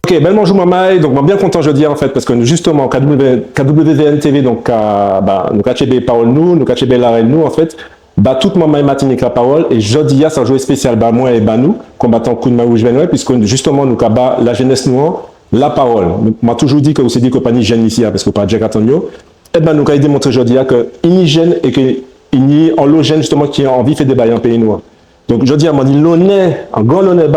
Ok, ben bonjour Mamaï, donc je suis bien content jeudi en fait parce que justement KWVN TV donc nous cachons parole nous cachons l'arène nous en fait bah toute Mamaï Martinique la parole et jeudi ça joué spécial bah moi et bah nous combattant coup de main rouge Benoît puisque justement nous bah la jeunesse nous la parole. M'a toujours dit que vous dit que pas ni jeune ici parce que pas Jack Antonio et ben nous avons démontré jeudi que il y jeune et que il y a en jeune justement qui a envie de faire des bails en pays noir. Donc, je dis à moi, l'honneur, un grand honneur,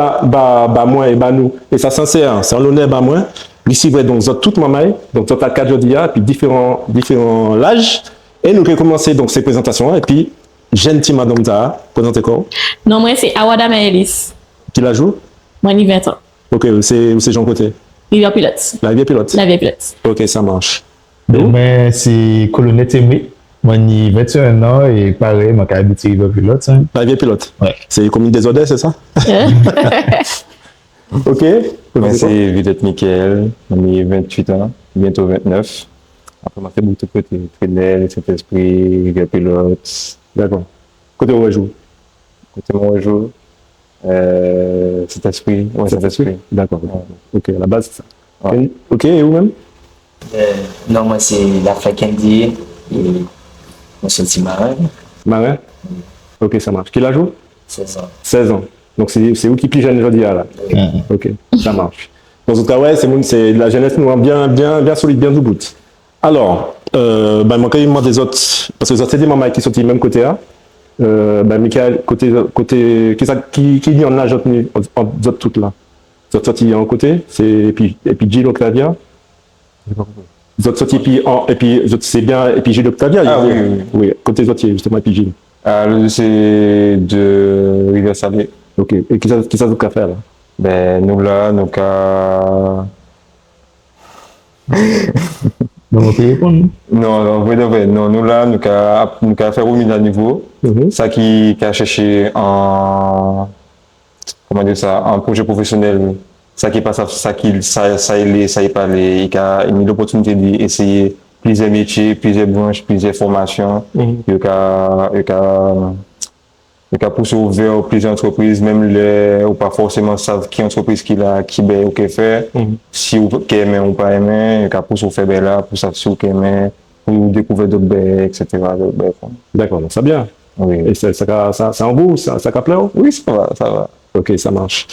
moi et nous, et ça sincère, c'est un honneur, moi. Ici, donc, vous toute maman, donc, vous avez 4 jours puis différents âges. Et nous allons commencer, donc, ces présentations, et puis, gentil madame Zahra, présentez quoi? Non, moi, c'est Awada Maëlys. Qui la joue? Moi, j'ai 20 ans. Ok, c'est Jean Côté. Rivière Pilote. La Rivière Pilote? La Rivière Pilote. Ok, ça marche. Mais c'est Colonel Témé. Moi, j'ai 21 ans et pareil, moi, j'ai habité Rivière Pilote. Hein. La Rivière Pilote? Ouais. C'est commune des Odets, c'est ça? Ok. Moi, c'est Villette Michael, j'ai 28 ans, bientôt 29. Après, j'ai fait beaucoup de côtés, Trinel, Saint-Esprit, Rivière Pilote. D'accord. Côté où on joue? Côté où on joue, Saint-Esprit. Ouais, Saint-Esprit. D'accord. Ouais. Ok, à la base, c'est ça. Ouais. Ok, et vous même? Non, moi, c'est la Candy et moi, c'est le marin. Marin? Ok, ça marche. Qui la joue? 16 ans. 16 ans. Donc, c'est où qui pige jeune aujourd'hui, là? Ok, ça marche. Dans ce cas, ouais, c'est la jeunesse nous bien solide, bien debout. Alors, moi, quand il me des autres, parce que les autres, c'est des mamans qui sont du même côté, là. Michael, côté, qui dit en âge, en autres toutes là? Les autres sortis en côté, et puis Gilles Octavia. Les autres sortis, et puis c'est bien, et puis Gilles Octavia. Ah oui. Oui, côté des autres, justement, et puis Gilles. Le c'est de Rivière Salée. Ok, et qui ça vous a fait là? Ben, nous là, nous qu'à. Donc, on peut répondre. Non, vrai, non, nous là, nous qu'à faire remise à niveau. Ça qui a cherché en. Comment dire ça? En projet professionnel. Ça qui passe, ça y parler, il a une l'opportunité d'essayer plusieurs métiers, plusieurs branches, plusieurs formations. Il a poussé vers plusieurs entreprises, même ou pas forcément savent qui entreprise qui fait. Si vous aimez ou pas aimé, il a poussé faire là, pour ça si vous aimez, pour découvrir d'autres baies, etc. D'accord, donc ça bien. Oui. Et ça en bout, ça plaît? Oui, ça va. Ok, ça marche.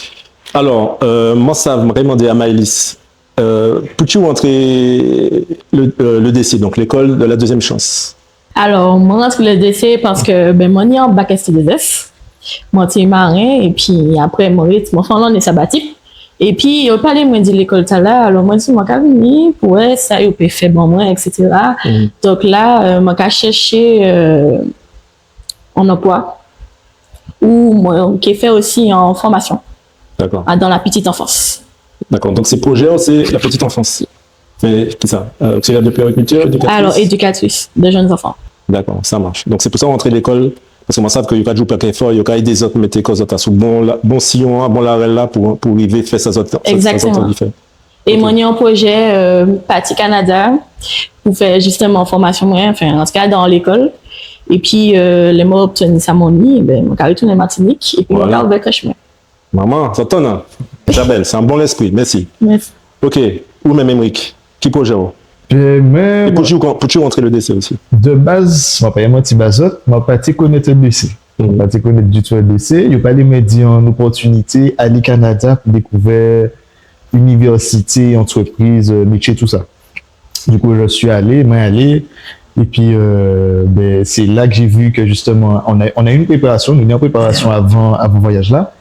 Alors, moi, ça me demandé à Maëlys, peux-tu entrer le DC, donc l'école de la deuxième chance? Alors, moi, rentre le DC parce que, moi, j'ai en bac STDS. Moi, je suis marin, et puis après, moi, je suis en année sabbatique. Et puis, on parlait, moi, de l'école tout à l'heure. Alors, moi, je suis venu pour ça, je peux faire bon, moi, etc. Donc là, moi, je cherché un emploi ou moi, qui fait aussi en formation. D'accord. Dans la petite enfance. D'accord. Donc, ces projets, c'est la petite enfance. C'est qui ça? Auxiliaire de puériculture, éducatrice? Alors, éducatrice de jeunes enfants. D'accord, ça marche. Donc, c'est pour ça rentrer à l'école, parce que moi, je sais qu'il y a des joueurs qui sont forts, il y a des autres mettez cause autres sous bon sillon, bon larel là, pour arriver à faire ça autres. Exactement. Et moi, j'ai un projet Parti Canada pour faire justement formation, enfin, en tout cas, dans l'école. Et puis, les mots obtenus ça mon lit, je vais retourner en Martinique, et puis, je vais avec le chemin. Maman, ça tonne, hein? Isabelle, c'est un bon esprit, merci. Merci. Ok, ou même Emric, qui projet? Et peux-tu rentrer le DC aussi? De base, je ne suis pas un petit bazot, je ne suis pas connaître le DC. Je ne suis pas connaître du tout le DC. Je n'ai pas dit en opportunité à aller au Canada pour découvrir université, entreprise, métier, tout ça. Du coup, je suis allé, et puis c'est là que j'ai vu que justement, on a une préparation, avant le voyage là.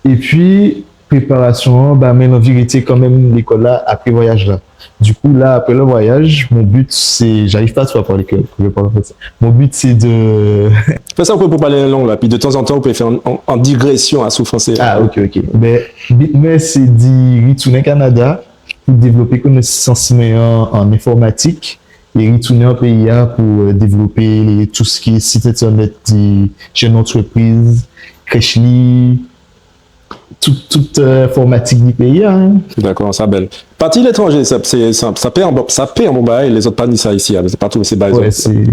Et puis, préparation, mais en vérité, quand même, l'école là, après le voyage là. Du coup, là, après le voyage, mon but, c'est. J'arrive pas à parler que je parle en fait. Mon but, c'est de. Fais ça un peu pour parler la langue là, puis de temps en temps, on peut faire en digression à sous-français. Ah, ok. Mais c'est de retourner au Canada pour développer connaissance en informatique et retourner au pays pour développer tout ce qui est site internet des jeunes entreprises, crèche toute informatique du pays. Hein. D'accord, ça belle. Parti l'étranger, ça paie en bon bail, les autres pas ni ça ici. C'est pas tout, c'est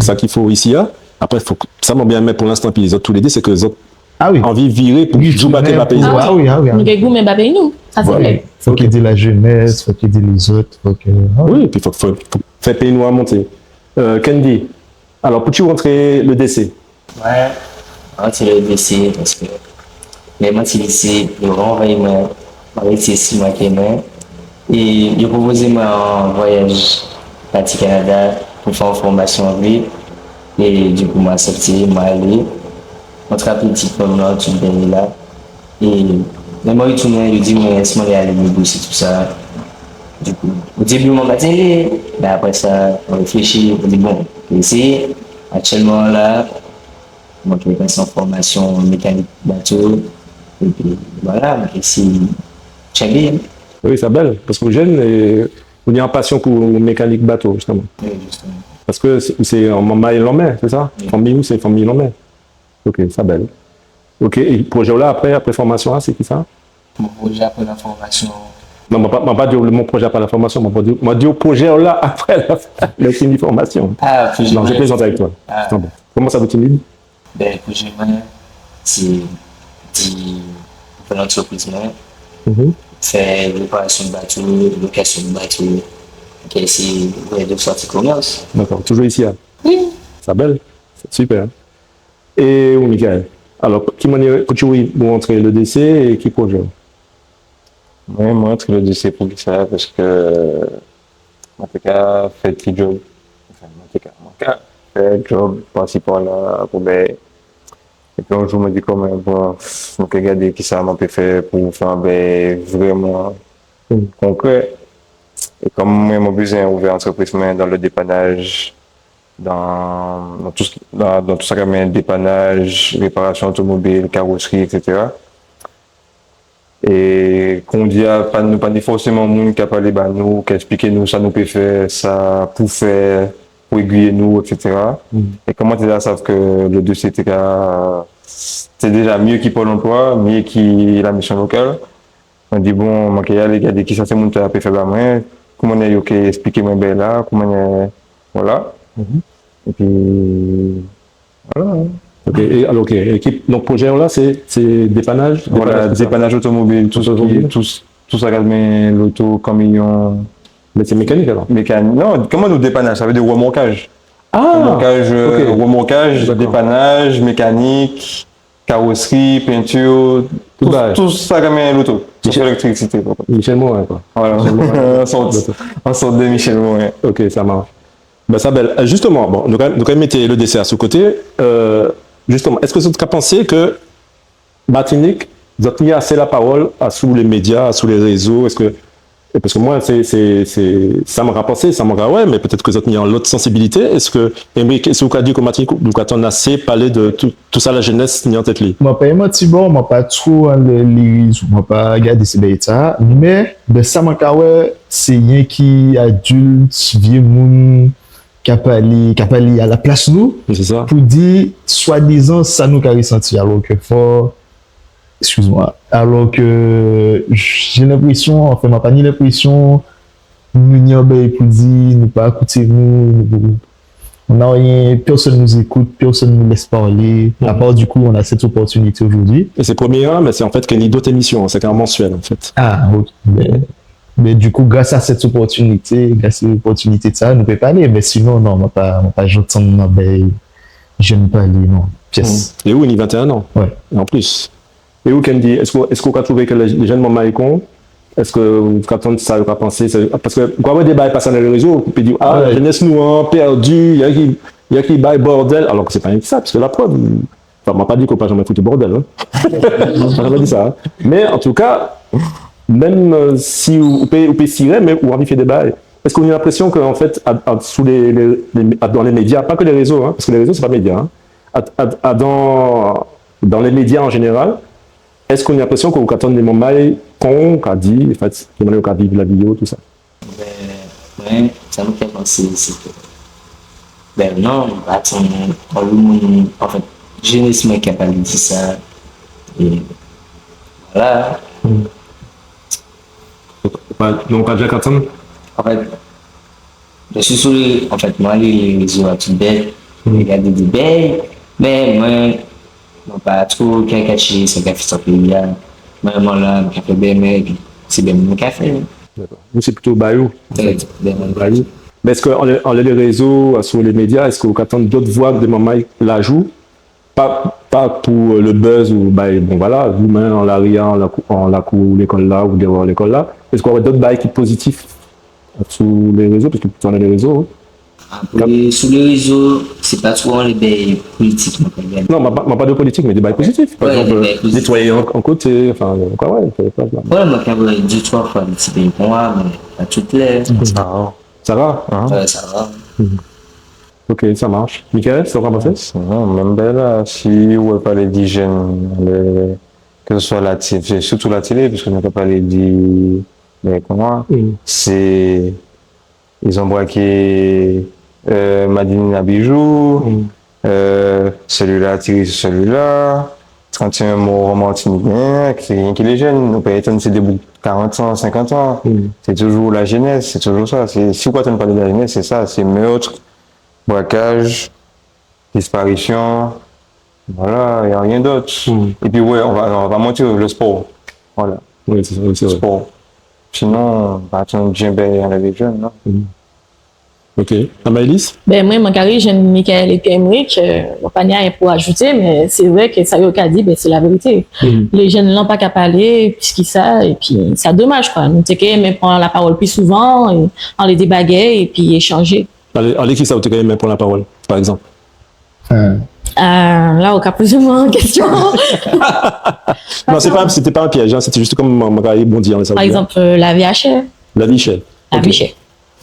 ça qu'il faut ici. Après, ça m'a bien mais pour l'instant, puis les autres tous les deux, c'est que les autres envie de virer pour jouer Mbappé pays. Nous avons goût Mbappé nous. Ça c'est vrai. Faut qu'il dise la jeunesse, faut qu'il dise les autres, faut que... Oui, et puis faut faire payer nous à monter. Candy, alors peux-tu rentrer le décès? Ouais, c'est le décès parce que les mois c'est lycée, le renvoyement, c'est 6 mois qui est et il a proposé moi un voyage à Canada pour faire une formation en vie et du coup moi accepté, moi allé, on trappe le diplôme là, tu me là et mais moi il tourne, il dit moi laisse-moi aller négocier tout ça. Du coup, au début, on m'a dit, mais après ça, on réfléchit, on dit bon, on va essayer. Actuellement là, moi je vais passer en formation mécanique bateau. Et puis voilà, ici, très bien. Oui, c'est belle, parce que jeune, on est en passion pour mécanique bateau, justement. Oui, justement. Parce que c'est en maille l'homme, c'est ça? Oui. Famille ou c'est famille l'homme? Ok, c'est belle. Ok, et le projet là, après formation, c'est qui ça? Mon projet après la formation. Non, je ne pas dire mon projet après la formation, je dire le projet là après la fini formation. Ah, projet. Non, je plaisante avec toi. Ah. Bon. Comment ça vous timide? Ben, projet, c'est pour l'entreprise, faire réparation de bateau, location de bateau. Ok, c'est de sortir commerce. D'accord, toujours ici. Hein? Oui. C'est belle, c'est super. Et oui, Michael, alors, qui m'a dit que tu veux montrer le décès et qui projet? Oui, moi, entre le décès pour ça, parce que, en tout cas, fait petit job. Enfin, en tout cas, fait job principal là, pour ben, et puis un jour, je me dis comme, bon, faut que regarder qui ça m'a pu faire pour faire ben, vraiment concret. Et comme moi, mon besoin ouvert entreprise mais dans le dépannage, dans tout ça comme dépannage, réparation automobile, carrosserie, etc. Et qu'on dit à pas forcément monde qui a parlé bah nous, qui a expliqué nous ça nous peut faire, ça pour faire, pour aiguiller nous, etc. Et comment tu savent que le dossier c'est déjà mieux qu'il Pôle emploi, mieux qu'il la mission locale. On dit bon, moi qui y a les gars qui ça c'est mon à faire bah moi, comment on est expliquer moi ben là, comment on est voilà. Et puis voilà. Ok, et, alors, ok, équipe, donc projet là, c'est dépannage? Voilà, dépannage automobile, tout ça, l'auto, camion. Mais c'est mécanique alors? Mécanique. Non, comment nous dépannage? Ça veut dire remorquage. Ah! Remorquage, dépannage, mécanique, carrosserie, peinture, tout ça comme l'auto. Tout ça l'électricité. Michel Morin, quoi. Voilà, en sorte de Michel Morin. Ok, ça marche. Ben, ça belle. Justement, bon, nous quand même mettez le décès à ce côté. Justement, est-ce que vous avez pensé que Martinique, vous avez mis assez la parole sous les médias, sous les réseaux? Est-ce que, parce que moi, ça m'a rappensé, ça m'a ouais, mais peut-être que vous avez mis en l'autre sensibilité. Est-ce que, Émeric, est-ce que vous avez dit que Martinique, vous avez assez parlé de tout ça, la jeunesse, ni en tête li? Moi, pas bon, moi, pas trop les réseaux, moi, pas regarder ces bêtises, mais de ça, moi, c'est rien qui adulte, vieux moun, qui a parlé à la place nous, c'est ça. Pour dire, soi-disant, ça nous a ressenti, alors que excuse-moi, alors que j'ai l'impression, enfin, m'a pas ni l'impression, nous n'y a pour dire, nous pas écouter nous, on n'a rien, personne nous écoute, personne nous laisse parler, à part du coup, on a cette opportunité aujourd'hui. Et c'est premier, mais c'est en fait qu'il y a d'autres émissions, c'est qu'un mensuel, en fait. Ah, ok. Mais du coup, grâce à cette opportunité, de ça, nous pouvons parler. Mais sinon, non, moi pas j'entends, j'aime pas les non. Pièce. Et où, il y a 21 ans? Ouais. Et en plus. Et où, Candy, est-ce qu'on a trouvé que les jeunes mamans sont cons? Est-ce que vous avez ça, vous avez pensé? Parce que, quand on débat passe dans les réseaux, on peut dire, ah, la jeunesse nous a perdu, il y a qui baille bordel. Alors que c'est pas ça, parce que la preuve, enfin, on m'a pas dit qu'on n'a pas jamais foutu bordel, hein. On m'a jamais dit ça, hein. Mais en tout cas, même si vous pouvez cirer, mais vous avez fait des bails. Est-ce qu'on a l'impression qu'en fait, dans les médias, pas que les réseaux, hein, parce que les réseaux, c'est pas médias, hein, dans les médias en général, est-ce qu'on a l'impression qu'on attend des moments qu'on a dit, en fait, qu'on a vivre la vidéo, tout ça? Ben, ça me fait penser, c'est que, ben non, en fait, jeunesse m'a capable de dire ça, et voilà. Donc, à Jack Hudson? En fait, je suis sur en fait, moi, les réseaux à tout bête, regarder des belles, mais moi, pas trop caricature, c'est qu'à faire ça, moi, là, je fais bien, mais c'est bien mon café. D'accord. Vous, c'est plutôt Bayou. Ben, Bayou. Mais est-ce qu'en les réseaux, sur les médias, est-ce que vous attendez d'autres voix que des mamans la jouent? Pas pour le buzz ou, bon voilà, vous-même en l'arrière, en la cour l'école là ou devant l'école là. Est-ce qu'on aurait d'autres bails qui sont positifs sur les réseaux? Parce que tu en as les réseaux. Après, sur les réseaux, c'est pas trop les bails politiques. Non, pas de politique, mais des bails positifs. Par exemple, des bails positifs. nettoyer en côté, enfin, quoi, ouais. Ouais, moi, quand même, 2-3 fois, des petits pays pour moi, mais pas toutes les. Ça va? Hein? Ouais, ça va. Ok, ça marche. Michael, ça va passer? Non, même ben là, si on parler d'hygiène, que ce soit la télé, surtout la télé, parce qu'on n'a pas parlé mais comment, c'est, ils ont braqué, Madine Abijou, celui-là, tiré sur celui-là, 31 mots romantiques, c'est rien qui les gêne, on peut étonner, c'est des bouts de 40 ans, 50 ans, c'est toujours la jeunesse, c'est toujours ça, si on ne parle de la jeunesse, c'est ça, c'est meurtre, braquage, disparition, voilà, il n'y a rien d'autre. Et puis ouais, on va monter le sport, voilà. Oui, c'est vrai. Sport. Sinon, tu n'as bien avec les jeunes, non? Ok. Amaïlis? Ben, moi, mon carré, j'ai Michael et puis Emmerich, on n'a pas rien pour ajouter, mais c'est vrai que ça y a dit, ben, c'est la vérité. Les jeunes n'ont pas qu'à parler, puisqu'ils savent, et puis, c'est dommage, quoi. Nous, mais prendre la parole plus souvent, et en les débaguer, et puis échanger. Allez, qui ça, vous quand même prendre la parole, par exemple? Là, au cas plus ou moins en question. Non, c'était pas un piège, hein, c'était juste comme mon carré bondi. Par exemple, la vie chère. La vie chère. La vie chère.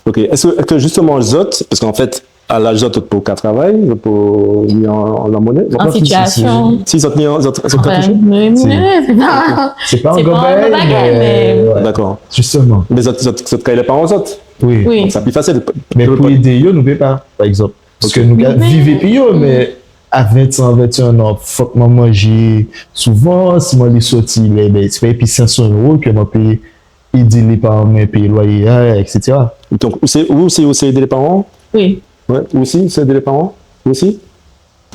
Ok. Est-ce que justement, Zot, parce qu'en fait, à la Zot, pour qu'à travail, pour mettre en la monnaie. En situation. Si, Zot, c'est pas un gobelet, mais... D'accord. Justement. Mais Zot, quand il est pas en Zot. Oui. Donc, c'est plus facile. Mais pour aider, nous ne pouvons pas, par exemple. Parce que nous vivons plus, mais à 20 ans, 21 ans, faut que je mange souvent, si je suis sorti, c'est pas 500 € que je peux aider les parents, payer le loyer, etc. Donc, où c'est aider les parents? Oui. Ouais, où aussi, c'est aider les parents? Aussi?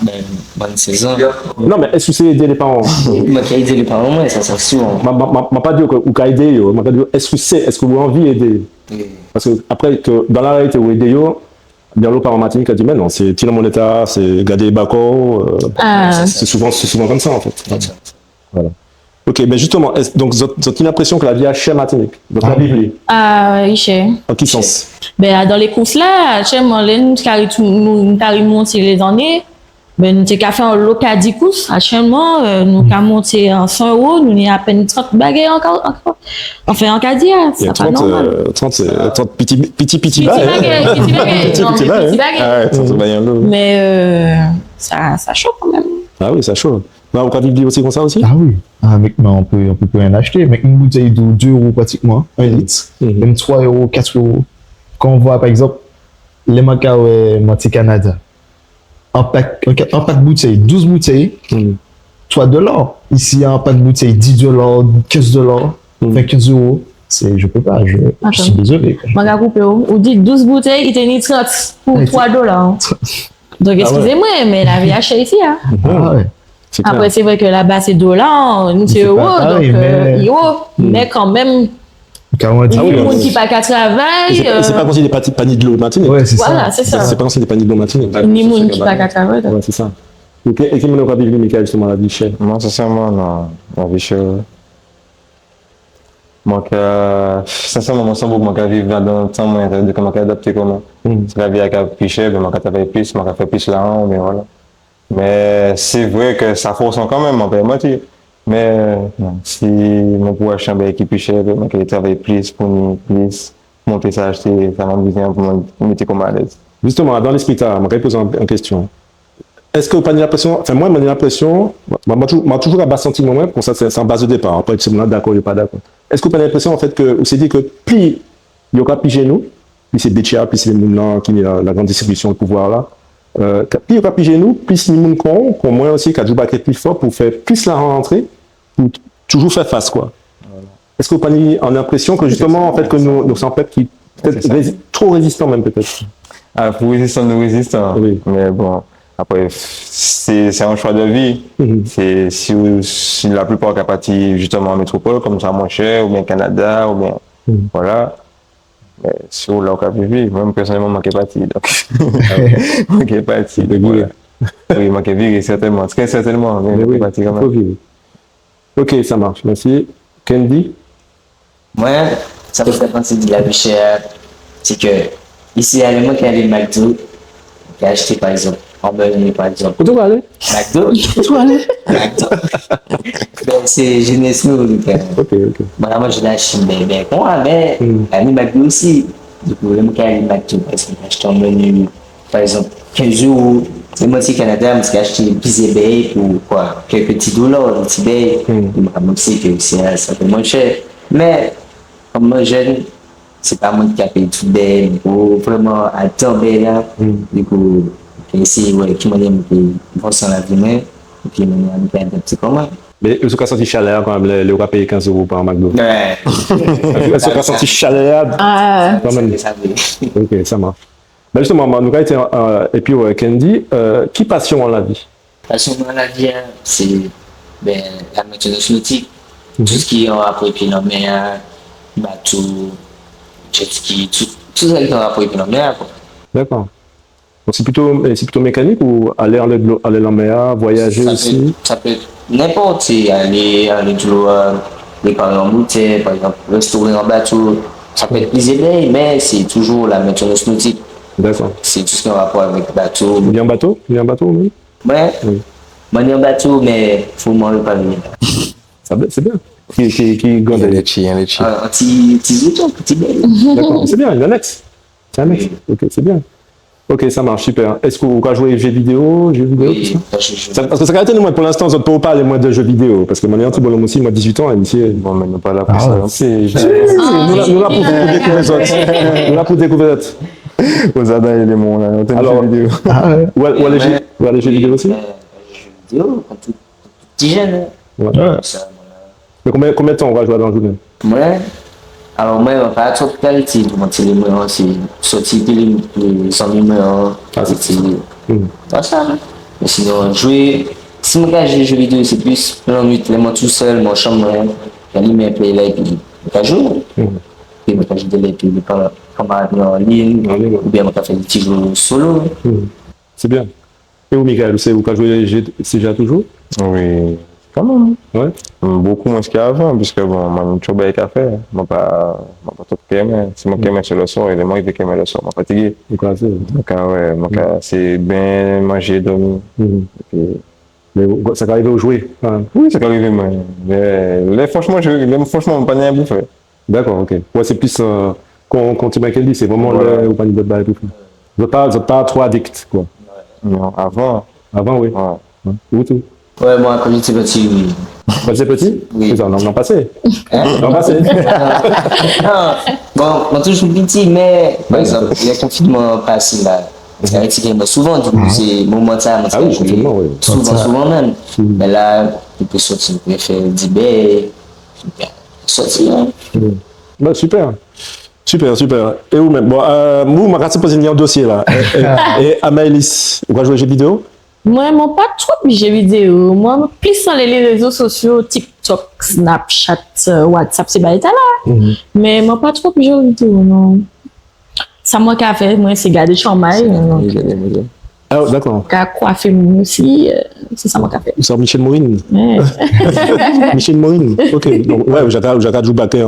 Ben, bonne saison. Non, mais est-ce que c'est aider les parents? Moi, qui aider les parents, moi, ça sert souvent. Je pas dit ou qu'à aider, je pas dit est-ce que vous avez envie d'aider? Parce que après, dans la réalité, où aider, bien l'eau par Martinique a dit, mais non, c'est tirer mon état, c'est garder les bacons, c'est souvent comme ça, en fait. Voilà. Ok, mais justement, donc, vous avez l'impression que la vie a cher Martinique, donc la Bible. Oui, cher. En quel sens? Ben, dans les courses là, chez moi, nous avons monté les années. Ben, nous avons fait un local 10 courses. Actuellement, nous avons monté en 100 €, nous avons à peine 30 baguettes encore. Enfin, en cas d'hier, c'est pas normal. 30 petits baguettes. Mais ça chauffe quand même. Ah oui, ça chauffe. On peut vivre aussi comme ça aussi? Ah oui. Mec, mais on peut plus rien acheter. Mais une bouteille de 2 € pratiquement, 1 litre, même 3 €, 4 €. Quand on voit par exemple les Macao et Monte Canada, un pack bouteille, 12 bouteilles, 3 $. Ici, un pack bouteille, 10 $, 15 $, 15 €. Je peux pas, je suis désolé. Manga coupé, ou dit 12 bouteilles, il tenait 30 pour 3 $. Donc, excusez-moi, mais la vie a cher ici. Hein. Ouais. Après, c'est vrai que là-bas, c'est $, nous, c'est euros, donc mais quand même, il y a des gens qui pas qu'à travailler. C'est pas considéré des paniers de l'eau Martinique. Ouais, c'est ça. Voilà, c'est ça. C'est pas considéré des paniers de l'eau Martinique. Ni monde qui pas qu'à travailler. Ouais, c'est ça. Et qui m'a pas vivre, Michael, justement, la vie chère? Moi, sincèrement, non. La vie chère. Sincèrement, moi, sans beaucoup, moi, vivre dans le temps, moi, de comment adapter comment. C'est la vie à plus cher, mais moi, travailler plus, moi, faire plus là, mais voilà. Mais c'est vrai que ça force quand même, on peut mentir. Mais non, si mon pouvoir acheter qui est plus cher, moi, je travaille plus pour plus monter ça, acheter, ça m'a besoin pour me mettre comme à l'aise. Justement, dans l'esprit, je vais poser une question. Est-ce que vous avez l'impression, enfin moi, j'ai l'impression, moi toujours à bas sentiment, moi, pour ça, c'est en base de départ, après, c'est d'accord ou pas d'accord. Est-ce que vous avez l'impression, en fait, que vous s'est dit que plus il y aura plus chez nous, plus c'est Betcha, plus c'est les gens qui ont la grande distribution, le pouvoir là, plus il y aura plus chez nous, plus les gens qu'on moins aussi, qui a du baquet plus fort pour faire plus la rentrée, pour toujours faire face, quoi. Est-ce que vous avez l'impression que justement, en fait, que nous sommes peuple qui peut-être trop résistants même peut-être? Ah, pour résistant, nous résistons. Oui. Mais bon, Après, c'est un choix de vie. C'est si la plupart qui parti justement en métropole, comme ça, moins cher, ou bien Canada, ou bien, voilà. Mais si vous l'avez vécu, même personnellement, je suis parti. Donc, je suis parti. Voilà. Oui, je suis viré, certainement. Très certainement, mais je suis parti quand même. Ok, ça marche. Merci. Candy? Moi, ça me fait penser de la vie chère. C'est que, ici, à l'époque, il y a les McDo, qui a acheté, par exemple, en Belgique, par exemple. Où tu vas aller? McDo? Où tu vas aller? McDo. Ben, c'est jeunesse nous. Ok. Moi, je l'achète, mais moi, mais, à McDo aussi. Du coup, le mec a McDo, par exemple, acheté en menu, par exemple, 15 jours. C'est moi, au Canada, je suis acheté une pizza bay pour quoi? Quelques petits dollars, un petit bay. Je sais que c'est ça fait moins cher. Mais, comme moi, jeune, c'est pas moi qui a payé tout bay, pour vraiment attendre là. Du coup, c'est ouais, qui m'a dit que je pense en l'avenir, et puis il m'a dit un petit comment. Mais est-ce qu'on a senti chaleur quand même, le gars paye 15 € par McDo? Ouais. Est-ce qu'on a senti chaleur? Quand même. Ok, ça marche. Ben justement, nous et puis Candy, qui passion en la vie? Passion dans la vie, c'est ben, la maintenance nautique. Tout ce qui est en rapport avec la mer, bateau, jet ski, tout ça qui est en rapport avec la mer. D'accord. Donc c'est plutôt mécanique ou aller en mer, voyager aussi? Ça peut être n'importe quoi, aller de l'eau, réparer en bouteille, par exemple, restaurer en bateau. Ça peut être plaisir, mais c'est toujours la maintenance nautique. D'accord. C'est tout ce qui est en rapport avec le bateau. Il y a un bateau? Oui. Ouais. Moi, il y a un bateau, mais il faut m'en réparer. C'est bien. Qui gonde Les chi. Un petit zouton, un petit bel. D'accord, c'est bien, une annexe. C'est un annexe. Ok, c'est bien. Ok, ça marche, super. Est-ce que vous pouvez jouer aux jeux vidéo, Oui, parce que ça va être, moi, pour l'instant, je ne peux pas parler moins de jeux vidéo, parce que mon petit bonhomme aussi, moi, 18 ans, et monsieur. Bon, mais nous pas là pour ça. Nous là pour découvrir les autres. Nous là pour découvrir les autres. Aux Ada et les mondes, on a Alors, une vidéo. Ou aller jeux vidéo aussi? Jeux vidéo, quand tout petit jeune. Ouais. Ça, Mais combien de temps on va jouer dans le journée? moi, alors moi, on va pas trop de qualité. Mon téléphone, c'est sorti les 100 numéros. C'est ça. Mais sinon, jouer, si je regarde les jeux vidéo, c'est plus l'ennui, moi tout seul, mon chambre, j'allume un play là et puis je joue. Puis je joue des puis camarades en ligne, ou bien je fais des petits jeux solo. C'est bien. Et vous, Michael, vous avez joué déjà toujours? Oui, quand même. Ouais. Beaucoup moins qu'avant, puisque bon, je suis toujours à faire. Je ne pas tout aimer. Si je aime sur le soir, et moi, je vais aimer le soir, je suis fatigué. Donc, ouais, c'est bien manger, dormir. Mais ça arrive à jouer? Oui, ça arrive, mais franchement, je ne pas rien à bouffer. D'accord, ok. Ouais, c'est plus, quand tu m'as dit, c'est vraiment le ou pas de balle et tout. Vous n'êtes pas trop addict, quoi. Non, avant. Avant, oui. Ouais. Où tout? Ouais, moi, quand j'étais petit, oui. Quand j'étais petit? Oui. C'est ça, on en passé. Hein? On en passé. Non, bon, moi toujours petit, mais par exemple, le confinement passé là, souvent, du coup, c'est moment ça, Ah oui, confinement, oui. Souvent même. Mais là, tu peux sortir, tu peux faire 10 baies, sortir. Bah, super. Et où même? Bon, moi, je vais poser un dossier là. Et Amaëlys, vous allez jouer aux jeux vidéo? Moi, je pas trop de jeux vidéo. Moi, plus sur les réseaux sociaux, TikTok, Snapchat, WhatsApp, c'est pas là. Mais moi, pas trop de jeux vidéo, non. Ça, moi, qui a fait, moi, c'est garder chambay. Ah, d'accord. Qui a coiffé moi aussi, c'est ça, moi, qui a fait. Vous êtes Michel Moïne? Ouais. Michel Moïne, ok. Donc, ouais, j'ai joué baquet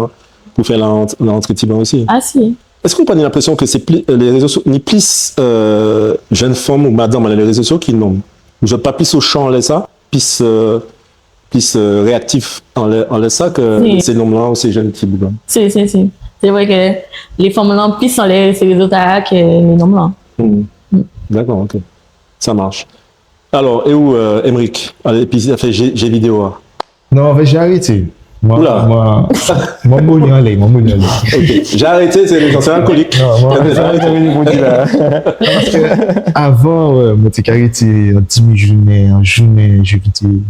pour faire l'entrée Tiban aussi. Ah, si. Est-ce que vous avez l'impression que c'est les réseaux sociaux, ni plus jeunes femmes ou madame les réseaux sociaux qui n'ont? Vous n'êtes pas plus au champ en ça, plus réactif en ça que ces noms-là ou ces jeunes qui bougent? Si. C'est vrai que les femmes là plus sont les réseaux que les hommes là. D'accord, ok. Ça marche. Alors, et où Emric? Allez, puis il a fait G vidéo. Non, en fait, j'ai arrêté. Moi, Okay. J'ai arrêté, c'est un alcoolique. Non, j'ai arrêté. Parce que avant, moi, j'ai arrêté un demi-journée, un journée, jeux vidéo.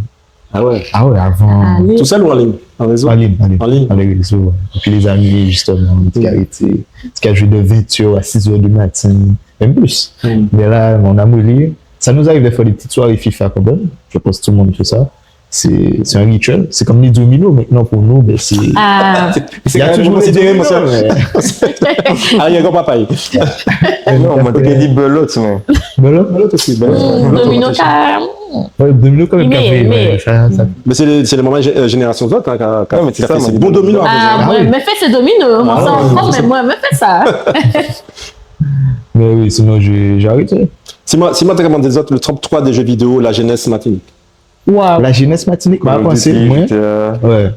Ah ouais, avant. Tout seul ou en ligne? En réseau? En ligne. En ligne? En réseau. Et puis les amis, justement, j'ai arrêté. J'ai joué de 20h à 6h du matin, même plus. Mais là, mon amour, ça nous arrive de faire des petites soirées FIFA quand même. Je pense que tout le monde fait ça. C'est un rituel. C'est comme les dominos maintenant pour nous. Ben c'est... Ah, C'est Il y a quand même toujours des considéré, dominos, mon cher. mais- Ah, il y a grand papa. Non, moi, t'as dit belote, mais. Mais là, aussi. domino carrément. ouais, domino quand même Mais- café. mais- Ouais, ça. Mais c'est le moment génération Z, hein, Ouais, mais c'est ça, c'est moi, bon je- domino. Ah, Ah ouais, oui. me fais ces dominos. Moi, ça ouais, en mais moi, me fais ça. Mais oui, sinon j'ai arrêté. Si moi, t'as commandé des autres, le top 3 des jeux vidéo, la jeunesse matinique. Wow. La jeunesse matinique m'a pensé, moi. Ouais.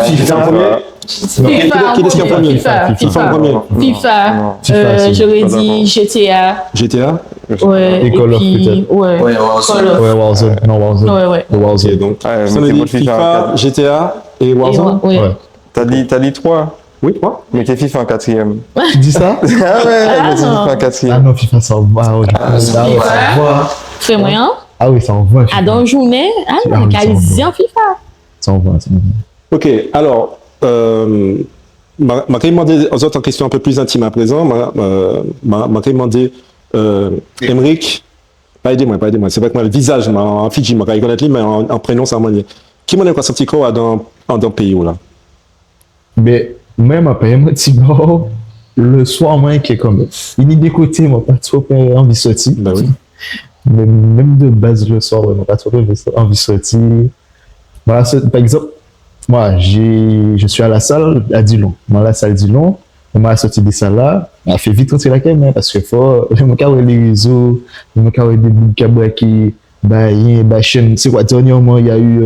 FIFA en premier. Qui est-ce qui est en premier? FIFA en premier. FIFA. FIFA, c'est- J'aurais pas dit GTA. GTA. Ouais. Et Call of, puis, peut-être. ouais. Ouais, Call of. Ouais, Warzone. Non, Warzone. Ouais, ouais. Le Warzone. Ok, donc, Ouais, ça mais nous c'est dit pas le FIFA FIFA, 4. GTA et Et Warzone. ouais. Ouais. T'as dit 3. Oui, 3. Mais t'es FIFA en 4e. Tu dis ça? Ah ouais, mais c'est non. FIFA en Ah 4e. non, FIFA, ça envoie. Ouais. Ah, ouais, ça envoie. Fais moyen. Ah oui, ça envoie. À dans journée. Ah, Ah non, oui, qu'à ça en FIFA. Ça envoie. Ça envoie. Ok, alors, m'a demandé aux autres en question un peu plus intime à présent. M'a demandé, Emric, pas aidez-moi. C'est vrai que moi, le visage, en Fidji, m'a reconnaître, mais en prénom, ça m'a dit. Qui m'a senti quoi dans le pays, là? Mais même après, moi, Tibor, le soir, moi, qui est comme. Il est des côtés, moi, pas trop envie de sortir. Ben oui. Mais même de base, le soir, moi, pas trop envie de sortir. Voilà, par exemple, moi, je suis à la salle à Dillon. Moi, la salle Dillon, on m'a sorti des salles là. On a fait vite rentrer la caméra parce que faut, je me carre les réseaux, je me carre des bouts qui, chaîne. C'est quoi, dernièrement, il y a eu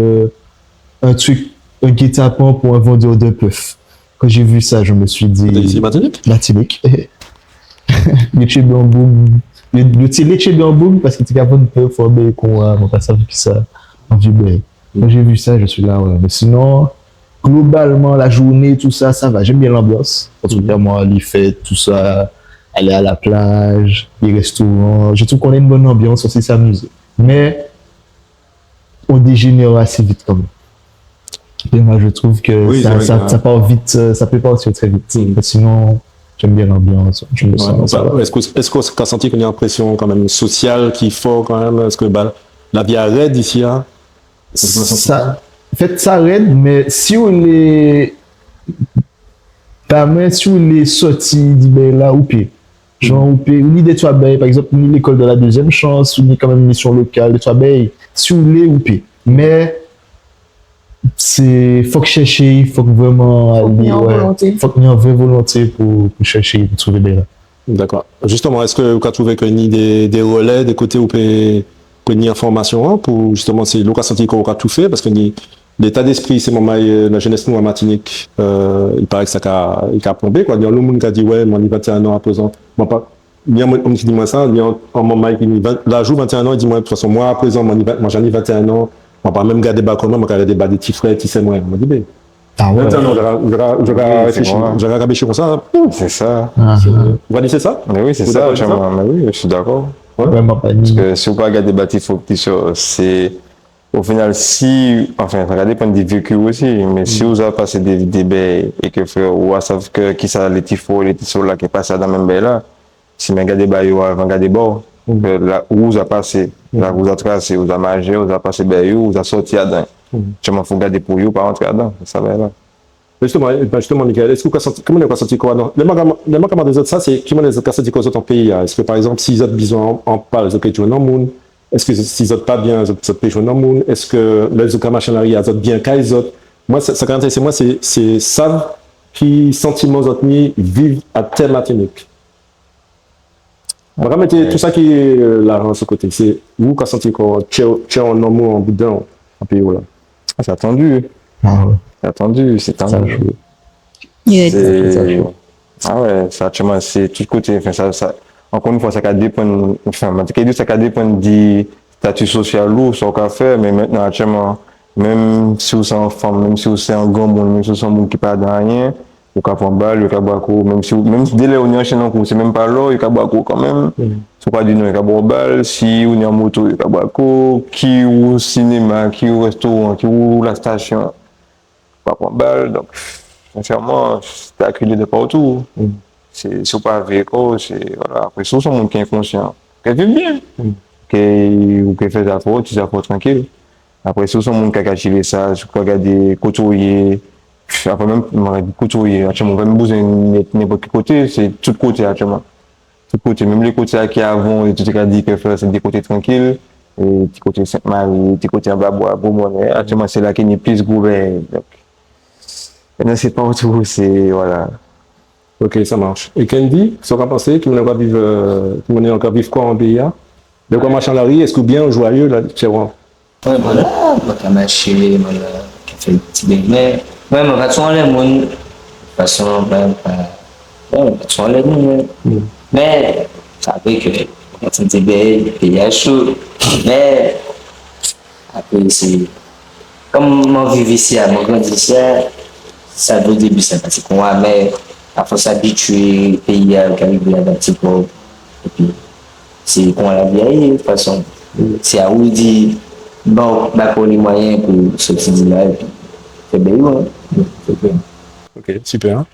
un truc, un guet-apens pour un vendeur de puff. Quand j'ai vu ça, je me suis dit. T'as ici, Martinique? Martinique. Le chez Bamboum. Le chez Bamboum parce qu'il était capable de puff, qu'on a, on pas savoir qui ça. En vue, quand j'ai vu ça, je suis là, ouais. Mais sinon, globalement, la journée, tout ça, ça va. J'aime bien l'ambiance. En tout cas, moi, les fêtes, tout ça, aller à la plage, les restaurants. Je trouve qu'on a une bonne ambiance, aussi s'amuser. Mais, on dégénère assez vite quand même. Et moi, je trouve que Oui, c'est vrai ça que- part vite, ça peut partir très vite. Mais sinon, j'aime bien l'ambiance. Je me sens, ça va. Est-ce qu'on a senti qu'il y a une pression quand même sociale qu'il faut quand même? Est-ce que la vie arrête ici, là? Ça, en fait, ça aide, mais si on est. Si on est sorti là, ou pire. Genre, ou pire, on est des Touabeilles, par exemple, on est l'école de la deuxième chance, on est quand même une mission locale de Touabeilles. Si on est ou pire. Mais, faut que chercher, faut que vraiment aller. Faut qu'il y ait une vraie volonté pour chercher, pour trouver des là. D'accord. Justement, est-ce que vous avez trouvé qu'il y a des relais, des côtés où vous pouvez une information pour justement, c'est l'occasion senti qu'on a tout fait parce que l'état d'esprit, c'est moment la jeunesse nous en Martinique, il paraît que ça a plombé quoi. Il y a l'homme qui a dit ouais, moi j'ai 21 ans à présent, moi pas. Il y a un qui dit moi ça, il y a un moment qui dit là joue 21 ans, il dit moi de toute façon moi à présent moi j'en ai 21 ans, moi pas même garder bas comme moi garder des petits frères, petits sœurs moi. Moi dit ben. Ah ouais. 21 ans, j'aurais réfléchi, j'aurais rabêché comme ça. C'est ça. Vous voyez c'est ça? Mais oui, c'est Vous ça. d'accord avec ça? Mais oui, je suis d'accord. Vraiment pas Parce ni. que si vous pas regarder bâti faut petit sur, c'est au final si enfin ça dépend des vécus aussi, mais si vous avez passé des baies et que frère ou à savent que qui ça les tifos les tifos là qui passent dans même baie là, si mais regardez baie ou avant regarder bord, là où vous a passé, là vous a tracé, vous a mangé, vous a passé baie vous a sorti dedans. Tu m'en faut garder pour vous pas rentrer dedans, ça va là. Justement, Michael, est-ce que vous avez senti, comment vous avez senti quoi? Les manquements des autres, ça, c'est comment vous avez senti quoi aux autres pays? Est-ce que, par exemple, si les autres bisons en parlent, ils ont joué dans le monde? Est-ce que si les autres pas bien, ils ont joué dans le monde? Est-ce que les autres machineries, ils ont bien qu'à les autres? Moi, ça qui intéresse, moi, c'est ça qui, sentiments autres, vivent à terre Martinique. Vraiment, tout ça qui est là, de ce côté, c'est vous qui avez senti quoi? Tu es en amour, en boudin, en pays là. C'est attendu. Ah ouais. C'est attendu, c'est Ça attendu. joue. C'est... Ah ouais, ça, actuellement, c'est tout côté. Enfin, ça, encore une fois, ça dépend, enfin, ça dépend du statut social ou ce qu'on fait, mais maintenant, actuellement, même si vous êtes en femme, même si vous êtes en grand monde, même si vous êtes un monde qui ne parle de rien, vous pouvez prendre balle, vous pouvez boire coup, même dès là, on est enchaîné en cours, c'est même pas là, vous pouvez boire coup quand même. Si vous pas dire non, vous pouvez boire balle, si on est en moto, vous pouvez boire coup, qui au cinéma, qui au restaurant, qui au la station. Pas prendre balle, donc sincèrement, c'est acculé de partout. C'est pas avec eux, c'est voilà. Après, c'est un monde qui est inconscient. Qu'elle vit bien. que fait ça trop, tu ça tranquille. Après, si on monde qui a chillé ça, je peux regarder couturier. Après même, couturier, actuellement, on va même besoin n'importe quel côté, c'est tout côté actuellement. Tout côté, même les côtés qui avant, et tout ce qu'on a dit que faire, c'est des côtés tranquilles, et des côtés Sainte-Marie, des côtés en Babois, Beaumonet. Actuellement, c'est là qu'il y a plus gourmet. Donc, maintenant, c'est pas autour, c'est, voilà. Ok, ça marche. Et Candy, ça va penser que vous allez encore vivre quoi en PIA? De quoi marcher dans la rue? Est-ce que bien joyeux là, Tchérouan? Ouais, voilà, moi qui a marché, voilà, qui a fait le petit bébé. Mais, ouais, mais pas souvent les monde, de toute façon, ben, pas souvent les monde. Mais, ça fait que, quand on était belle, le pays est chaud. Mais, après, c'est, comme on vit ici, on grandit ici, ça au début, c'est parce qu'on a, mais, il faut s'habituer, le pays à Caribé, un petit peu. Et puis, c'est qu'on a vieilli, de toute façon. C'est à où il dit, bon, bah pour les moyens pour sortir de là, et puis c'est bien, c'est bien. Ok, super.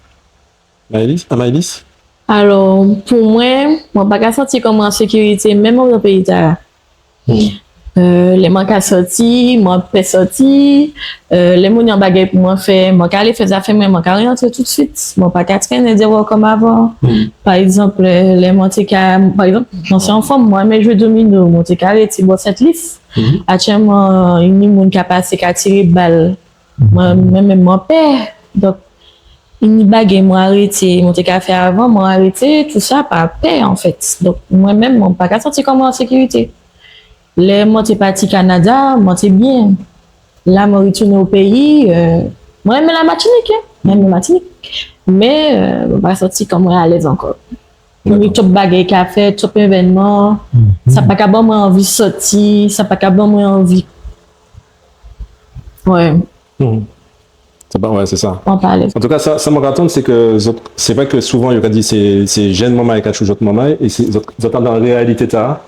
Maëlys? Alors, pour moi, je ne pas senti comme en sécurité, même dans le pays. Les manques à sortir, moi pas sortir, les gens en bagaille pour moi faire, moi aller faire des affaires, moi aller rentrer tout de suite, moi pas qu'à traîner dire comme avant. Par exemple, les montéca, par exemple, quand c'est enfant, moi mais je domino, montéca aller ti bon cette liste. Actuellement, il y a des gens qui passé qu'à tirer balle. Moi même mon père. Donc une bagaille moi arrêté, montéca faire avant, moi arrêté, tout ça par paix en fait. Donc moi-même, moi pas qu'à sortir comme en sécurité. Les moi t'es parti Canada, moi t'es bien. Là moi retourne au pays, moi j'aime la Martinique, même la Martinique. Mais pas sorti comme moi à l'aise encore. Oui, tout bagage qu'a fait, tout événement, ça pas qu'à bon moi envie de sortir, ça pas qu'à bon moi envie. Ouais. Ouais, c'est ça. On parle. En tout cas, ça me raconte, c'est que c'est vrai que souvent, il y a dit c'est jeune maman et quelque chose maman, et c'est dans la réalité ça.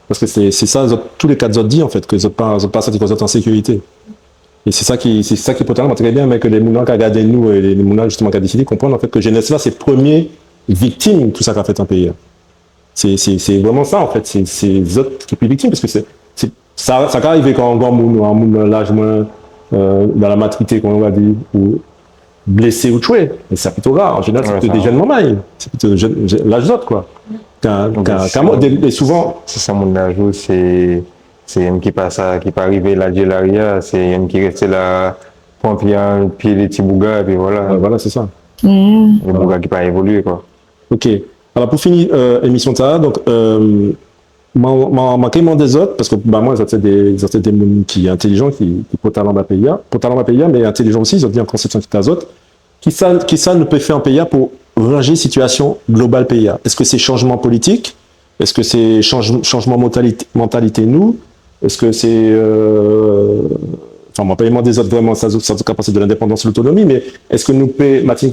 Parce que c'est ça, tous les cas de dit en fait, que vous n'êtes pas senti que vous êtes en sécurité. Et c'est ça qui est potentiellement très bien, mais que les moulins qui ont regardé nous et les moulins justement qui ont décidé de comprendre en fait que jeunesse là, c'est les premières victimes tout ça qu'a fait un pays. C'est vraiment ça en fait, c'est les autres qui sont plus victimes parce que ça peut arriver quand on a l'âge moins dans la maturité, comme on va dire, ou blessé ou tué. Mais c'est plutôt rare. En général, c'est plutôt des jeunes mamans. C'est plutôt l'âge d'autre quoi. Et souvent, c'est ça mon âge, c'est un qui passe qui peut arriver là de l'arrière, c'est un qui reste là pompier un pied les petits bougas et puis voilà. Voilà, c'est ça. Les bougas qui pas évoluer quoi. Ok. Alors pour finir émission de ça, donc manquement des autres parce que bah moi c'est des gens qui intelligents qui pour talent ma pays, mais intelligents aussi, ils ont bien en conception de les autres. Qui ça ne peut faire en pays pour ranger situation globale pays? Est-ce que c'est changement politique? Est-ce que c'est changement mentalité nous? Est-ce que c'est enfin moi paiement des autres vraiment ça en tout cas passer de l'indépendance et l'autonomie, mais est-ce que nous peut Martin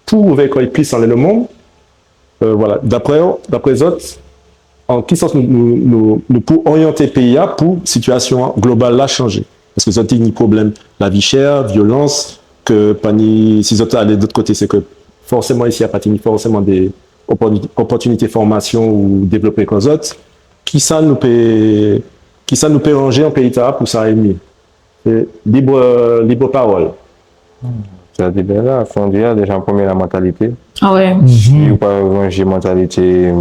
pour avec quoi il plisse dans le monde? Voilà, d'après les autres, en quel sens nous pour orienter PIA pour situation globale là changer? Parce que ça a des problèmes, la vie chère, violence, que si vous allez de l'autre côté, c'est que forcément ici à Patini, forcément des opportunités de formation ou développer comme autres, qui ça nous peut ranger en pays pour ça aimer. Libre parole. Ça dit bien là, fondé déjà en premier la mentalité. Ah ouais. Si vous pas ranger mentalité,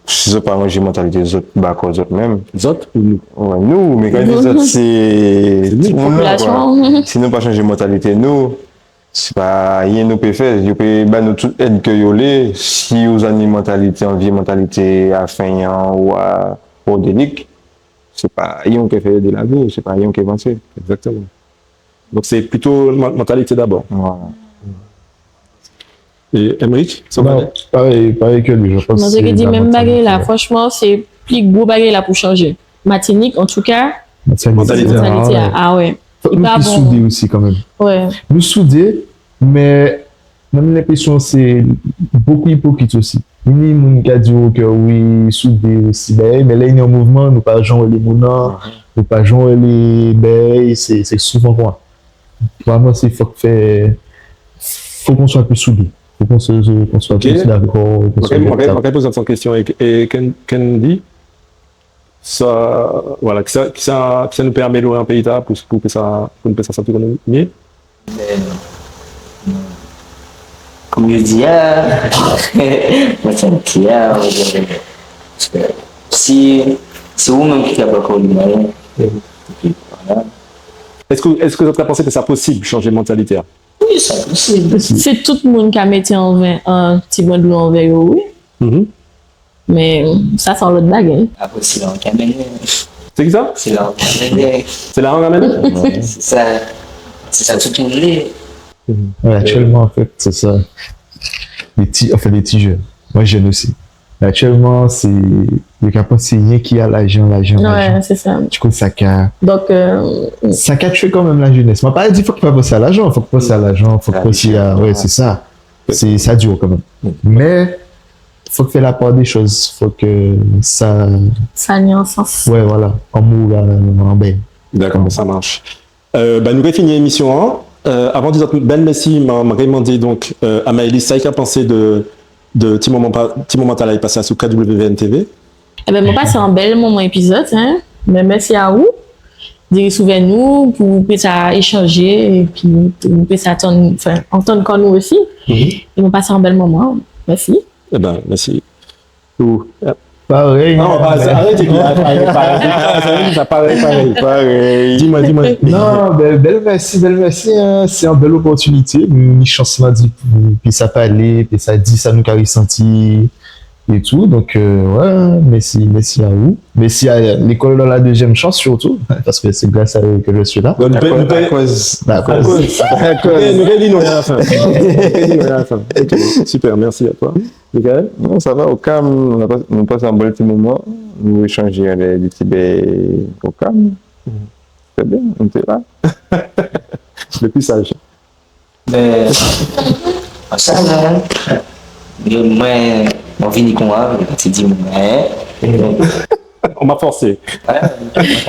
si vous pas ranger mentalité des autres, bah quoi autres même. Les autres ou nous? Ouais, nous, mais quand les autres c'est population. Si nous pas changer mentalité, nous c'est pas rien nous peut faire. Vous pouvez bah nous toute aide que yolé si vous avez une mentalité en vie mentalité à fin ou à délic, c'est pas rien qui fait de la vie, c'est pas rien qui avancer. Exactement. Donc c'est plutôt mentalité d'abord. Voilà. Et Emmerich, ça va? Pareil que lui, je pense. Non, j'ai dit même baguette là, franchement, c'est plus gros baguette là pour changer. Martinique, en tout cas, mentalité. Ah ouais. Nous plus soudés aussi quand même. Ouais. Nous soudés, mais même l'impression c'est beaucoup hypocrite aussi. Il y a des gens qui disent que oui, soudés aussi, mais là il y a un mouvement, nous pas jouer les mounants, nous pas jouer les bails, c'est souvent quoi. Vraiment, il faut qu'on soit plus soudés. Il faut qu'on soit plus d'accord. On va poser une question. Et Candy, ça, voilà, que ça nous peut améliorer un pays pour que ça soit plus mieux. Comme je dis, moi, c'est un petit, parce que si vous-même qui avez encore l'image, voilà. Est-ce que vous avez pensé que c'est possible de changer de mentalité? Oui, c'est possible. C'est tout le monde qui a mis un petit bon de l'eau en verre, oui. Mais ça, c'est l'autre bague. Après, c'est là en caméra. C'est qui ça? C'est là en caméra. C'est la langue amène? C'est ça tout le monde l'est. Ouais, actuellement, en fait, c'est ça. Les petits jeunes. Moi, jeune aussi. Actuellement, c'est le capot, c'est rien qui a l'argent. Ouais, c'est ça. Du coup, ça Donc, tué quand même la jeunesse. Moi, pas dit qu'il faut pas penser à l'argent, faut penser à l'argent, faut penser à, ouais, c'est ça. Ça dure quand même. Mais, faut faire la part des choses, faut que ça ait un sens. Ouais, voilà. En moule, en bain. D'accord, ça marche. Nous avons fini l'émission 1. Avant de dire belle merci, m'a demandé donc à Maëlys, ça qu'a pensé de petit moment à passer à sous KWVN TV. Eh ben, moi, c'est un bel moment épisode, hein. Mais merci à vous. Dire souvenez-nous pour que ça échanger et puis pour que ça entendre comme nous aussi. Et on passe un bel moment. Merci. Eh ben, merci. Pareil. Non, arrête, pareil. Dis-moi. Non, belle merci. Hein. C'est une belle opportunité. Une chance m'a dit, puis ça peut aller, puis ça dit, ça nous a ressenti et tout. Donc, ouais, merci à vous. Merci à l'école dans la deuxième chance surtout, parce que c'est grâce à eux que je suis là. À cause. Nous réunissons à la fin. Super, merci à toi. Michael? Non, ça va, au calme, on passe un bon petit moment, nous échangeons des petits au calme. C'est bien, on était là. Le plus sage. Mais, ça va. Moi, on vient comme moi, tu dis, on m'a forcé. On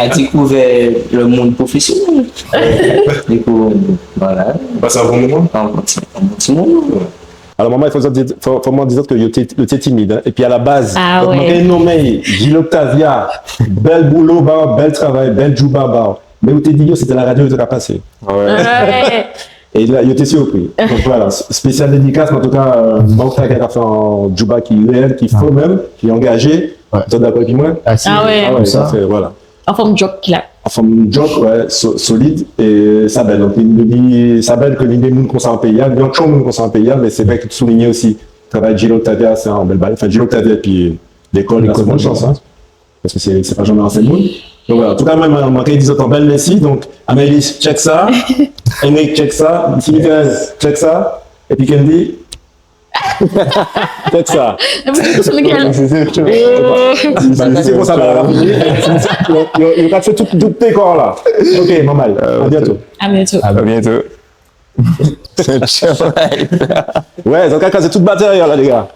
a découvert le monde professionnel. Du coup, voilà. Passer un bon moment? Un petit moment. Alors, maman, il faut dire que tu es timide. Hein? Et puis, à la base, ah, ouais. nommé Gilles Octavia, bel boulot, bel travail, bel jouba. Mais où t'es dit, c'était la radio qui t'a passé. Ouais. Et là, il était surpris. Donc voilà, spécial dédicace, mais en tout cas, mon frère qui a fait un Juba qui est réel, qui faut même, qui est engagé. Ouais. Tu es d'accord avec moi? Ah ouais, ça fait, voilà. En forme de joke qu'il a. En forme de joke, ouais, solide, et ça belle. Donc, il nous dit, ça belle que l'idée de qu'on s'en paye, bien que nous qu'on s'en paye, mais c'est vrai que tu soulignais aussi, le travail de Gilles Octavia, c'est un bel bail. Enfin, Gilles Octavia, puis l'école, c'est bonne chance, hein. Parce que c'est pas jamais assez bon. Donc voilà, en tout cas, même, on m'a dit autant belle merci. Donc, Amélie, check ça. Henrik, check ça. Michael, check ça. Et puis Candy, check ça. C'est pour ça, il va faire tout tes corps là. Ok, normal. À bientôt. À bientôt. À bientôt. Ouais, donc, c'est toute matériel là, les gars.